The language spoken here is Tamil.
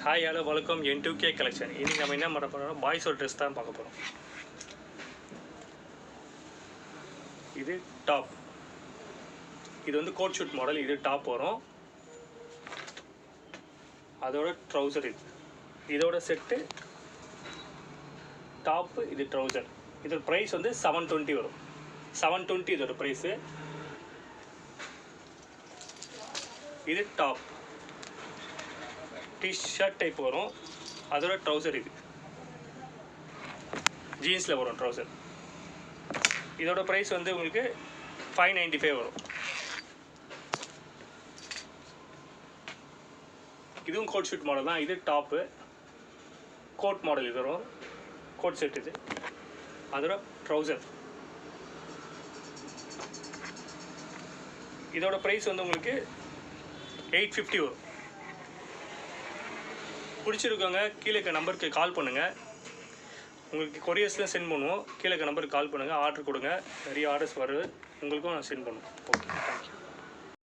ஹாய் ஹலோ வணக்கம் N2K கலெக்ஷன். இன்றைக்கி நம்ம என்ன பண்ண போகிறோம், பாய்ஸோட ட்ரெஸ் தான் பார்க்க போகிறோம். இது டாப், இது வந்து கோட் ஷூட் மாடல். இது டாப் வரும், அதோட ட்ரௌசர் இது, இதோட செட்டு டாப்பு, இது ட்ரௌசர். இதோட ப்ரைஸ் வந்து 720 வரும். 720 இதோட ப்ரைஸு. இது டாப் டிஷர்ட் டைப் வரும், அதோட ட்ரௌசர் இது ஜீன்ஸில் வரும் ட்ரௌசர். இதோட ப்ரைஸ் வந்து உங்களுக்கு 595 வரும். இதுவும் கோட் ஷூட் மாடல் தான். இது டாப்பு கோட் மாடல், இது வரும் கோட் செட். இது அதோட ட்ரௌசர். இதோட ப்ரைஸ் வந்து உங்களுக்கு 850 வரும். பிடிச்சிருக்கவங்க கீழே இருக்க நம்பருக்கு கால் பண்ணுங்கள். உங்களுக்கு கொரியர்ஸில் சென்ட் பண்ணுவோம். கீழே இருக்க நம்பருக்கு கால் பண்ணுங்கள், ஆர்டர் கொடுங்க. நிறைய ஆர்டர்ஸ் வருது, உங்களுக்கும் நான் சென்ட் பண்ணுவோம். Okay, thank you.